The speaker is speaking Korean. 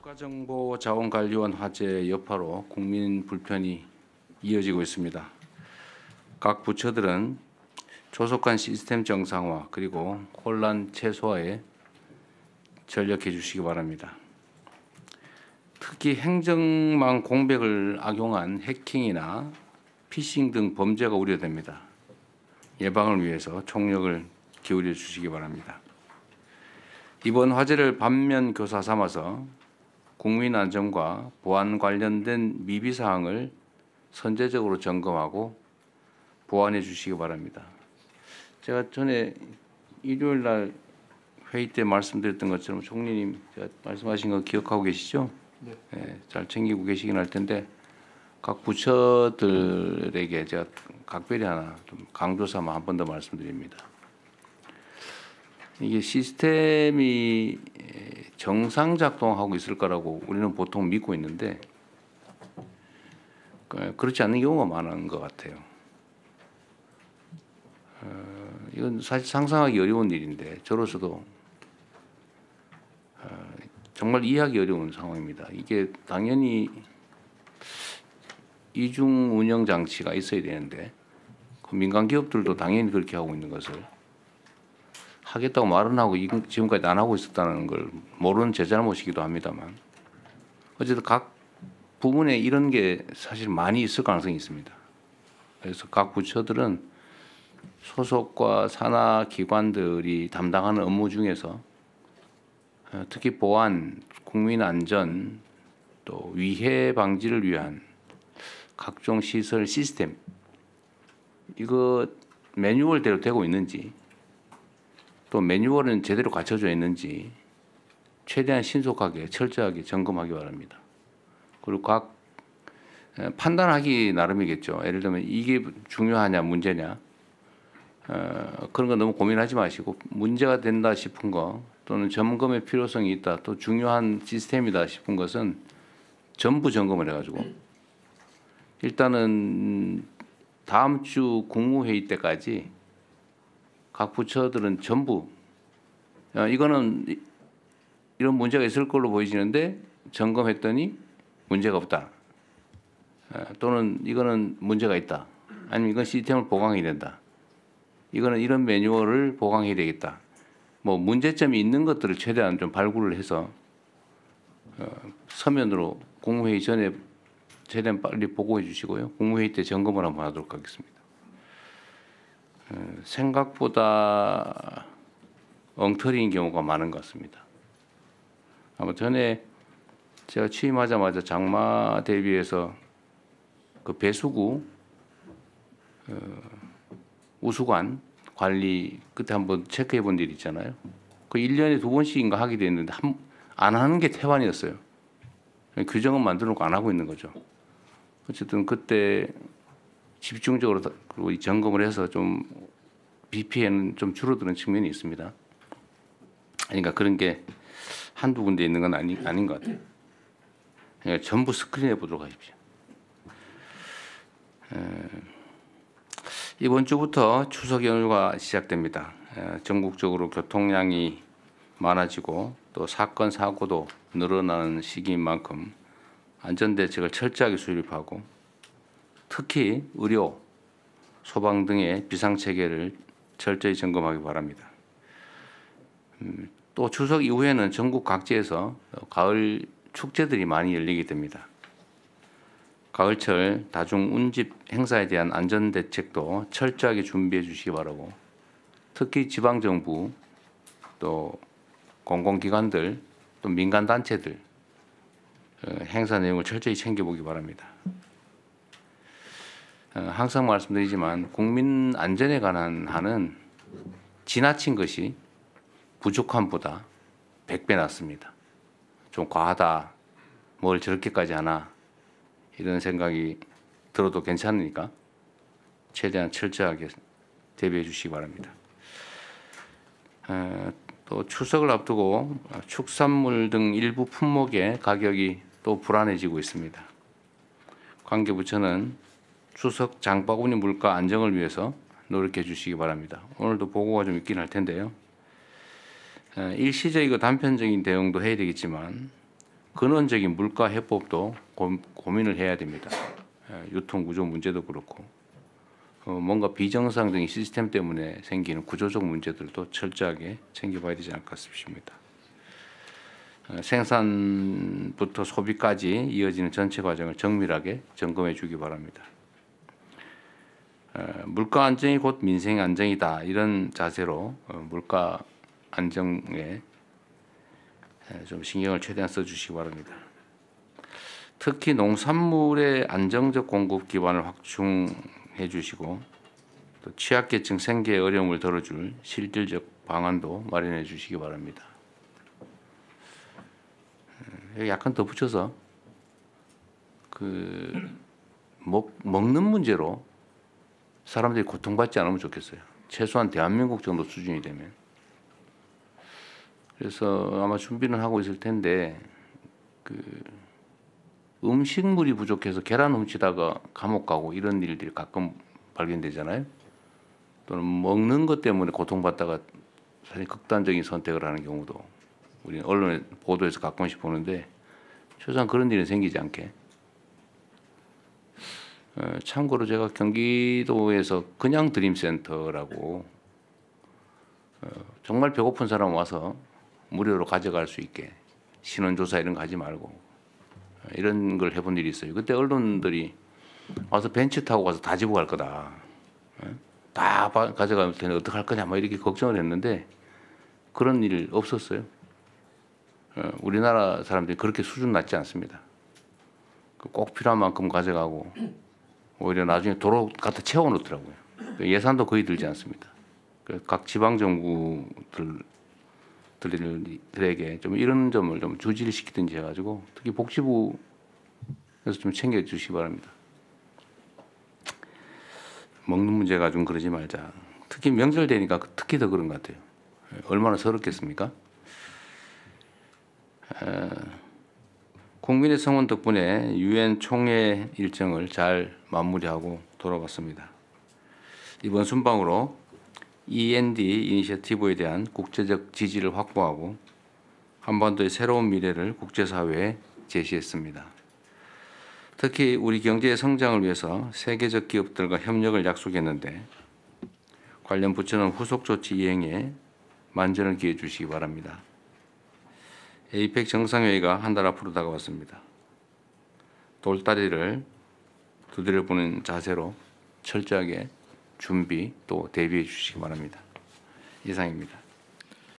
국가정보자원관리원 화재 여파로 국민 불편이 이어지고 있습니다. 각 부처들은 조속한 시스템 정상화 그리고 혼란 최소화에 전력해 주시기 바랍니다. 특히 행정망 공백을 악용한 해킹이나 피싱 등 범죄가 우려됩니다. 예방을 위해서 총력을 기울여 주시기 바랍니다. 이번 화재를 반면 교사 삼아서 국민 안전과 보안 관련된 미비 사항을 선제적으로 점검하고 보완해 주시기 바랍니다. 제가 전에 일요일 날 회의 때 말씀드렸던 것처럼 총리님 제가 말씀하신 거 기억하고 계시죠? 네. 네, 잘 챙기고 계시긴 할 텐데 각 부처들에게 제가 각별히 하나 좀 강조 삼아 한 번 더 말씀드립니다. 이게 시스템이 정상 작동하고 있을 거라고 우리는 보통 믿고 있는데 그렇지 않는 경우가 많은 것 같아요. 이건 사실 상상하기 어려운 일인데 저로서도 정말 이해하기 어려운 상황입니다. 이게 당연히 이중 운영 장치가 있어야 되는데 그 민간 기업들도 당연히 그렇게 하고 있는 것을 하겠다고 말은 하고 지금까지 안 하고 있었다는 걸 모르는 제 잘못이기도 합니다만 어쨌든 각 부문에 이런 게 사실 많이 있을 가능성이 있습니다. 그래서 각 부처들은 소속과 산하 기관들이 담당하는 업무 중에서 특히 보안, 국민 안전, 또 위해 방지를 위한 각종 시설 시스템 이거 매뉴얼대로 되고 있는지 또 매뉴얼은 제대로 갖춰져 있는지 최대한 신속하게 철저하게 점검하기 바랍니다. 그리고 각 판단하기 나름이겠죠. 예를 들면 이게 중요하냐 문제냐 그런 거 너무 고민하지 마시고 문제가 된다 싶은 거 또는 점검의 필요성이 있다 또 중요한 시스템이다 싶은 것은 전부 점검을 해가지고 일단은 다음 주 국무회의 때까지 각 부처들은 전부 이거는 이런 문제가 있을 걸로 보이지는데 점검했더니 문제가 없다. 또는 이거는 문제가 있다. 아니면 이건 시스템을 보강해야 된다. 이거는 이런 매뉴얼을 보강해야 되겠다. 뭐 문제점이 있는 것들을 최대한 좀 발굴을 해서 서면으로 국무회의 전에 최대한 빨리 보고해 주시고요. 국무회의 때 점검을 한번 하도록 하겠습니다. 생각보다 엉터리인 경우가 많은 것 같습니다. 아마 전에 제가 취임하자마자 장마 대비해서 그 배수구 우수관 관리 그때 한번 체크해 본 일 있잖아요. 그 1년에 2번씩인가 하게 됐는데 안 하는 게 태반이었어요. 규정은 만들어 놓고 안 하고 있는 거죠. 어쨌든 그때 집중적으로 그리고 점검을 해서 좀 BP에는 좀 줄어드는 측면이 있습니다. 그러니까 그런 게 한두 군데 있는 건 아닌 것 같아요. 그러니까 전부 스크린해 보도록 하십시오. 이번 주부터 추석 연휴가 시작됩니다. 전국적으로 교통량이 많아지고 또 사건 사고도 늘어나는 시기인 만큼 안전대책을 철저하게 수립하고 특히 의료, 소방 등의 비상체계를 철저히 점검하기 바랍니다. 또 추석 이후에는 전국 각지에서 가을 축제들이 많이 열리게 됩니다. 가을철 다중 운집 행사에 대한 안전대책도 철저하게 준비해 주시기 바라고 특히 지방정부 또 공공기관들 또 민간단체들 행사 내용을 철저히 챙겨보기 바랍니다. 항상 말씀드리지만 국민 안전에 관한 한은 지나친 것이 부족함보다 100배 낫습니다. 좀 과하다. 뭘 저렇게까지 하나. 이런 생각이 들어도 괜찮으니까 최대한 철저하게 대비해 주시기 바랍니다. 또 추석을 앞두고 축산물 등 일부 품목의 가격이 또 불안해지고 있습니다. 관계부처는 추석 장바구니 물가 안정을 위해서 노력해 주시기 바랍니다. 오늘도 보고가 좀 있긴 할 텐데요. 일시적이고 단편적인 대응도 해야 되겠지만 근원적인 물가 해법도 고민을 해야 됩니다. 유통 구조 문제도 그렇고 뭔가 비정상적인 시스템 때문에 생기는 구조적 문제들도 철저하게 챙겨봐야 되지 않을까 싶습니다. 생산부터 소비까지 이어지는 전체 과정을 정밀하게 점검해 주기 바랍니다. 물가 안정이 곧 민생 안정이다, 이런 자세로 물가 안정에 좀 신경을 최대한 써주시기 바랍니다. 특히 농산물의 안정적 공급 기반을 확충해 주시고 또 취약계층 생계 어려움을 덜어줄 실질적 방안도 마련해 주시기 바랍니다. 여기 약간 덧붙여서 먹는 문제로 사람들이 고통받지 않으면 좋겠어요. 최소한 대한민국 정도 수준이 되면. 그래서 아마 준비는 하고 있을 텐데 음식물이 부족해서 계란 훔치다가 감옥 가고 이런 일들이 가끔 발견되잖아요. 또는 먹는 것 때문에 고통받다가 사실 극단적인 선택을 하는 경우도 우리 언론의 보도에서 가끔씩 보는데, 최소한 그런 일은 생기지 않게. 참고로 제가 경기도에서 그냥 드림센터라고 정말 배고픈 사람 와서 무료로 가져갈 수 있게 신원조사 이런 거 하지 말고 이런 걸 해본 일이 있어요. 그때 언론들이 와서 벤치 타고 가서 다 집어 갈 거다, 다 가져갈 텐데 어떡할 거냐 뭐 이렇게 걱정을 했는데 그런 일 없었어요. 우리나라 사람들이 그렇게 수준 낮지 않습니다. 꼭 필요한 만큼 가져가고 오히려 나중에 도로 갖다 채워 놓더라고요. 예산도 거의 들지 않습니다. 각 지방 정부들에게 좀 이런 점을 좀 주지를 시키든지 해가지고 특히 복지부에서 좀 챙겨 주시기 바랍니다. 먹는 문제가 좀 그러지 말자. 특히 명절 되니까 특히 더 그런 것 같아요. 얼마나 서럽겠습니까? 국민의 성원 덕분에 유엔 총회 일정을 잘 마무리하고 돌아왔습니다. 이번 순방으로 END 이니셔티브에 대한 국제적 지지를 확보하고 한반도의 새로운 미래를 국제사회에 제시했습니다. 특히 우리 경제의 성장을 위해서 세계적 기업들과 협력을 약속했는데 관련 부처는 후속 조치 이행에 만전을 기해 주시기 바랍니다. 에이펙 정상회의가 한 달 앞으로 다가왔습니다. 돌다리를 두드려 보는 자세로 철저하게 준비 또 대비해 주시기 바랍니다. 이상입니다.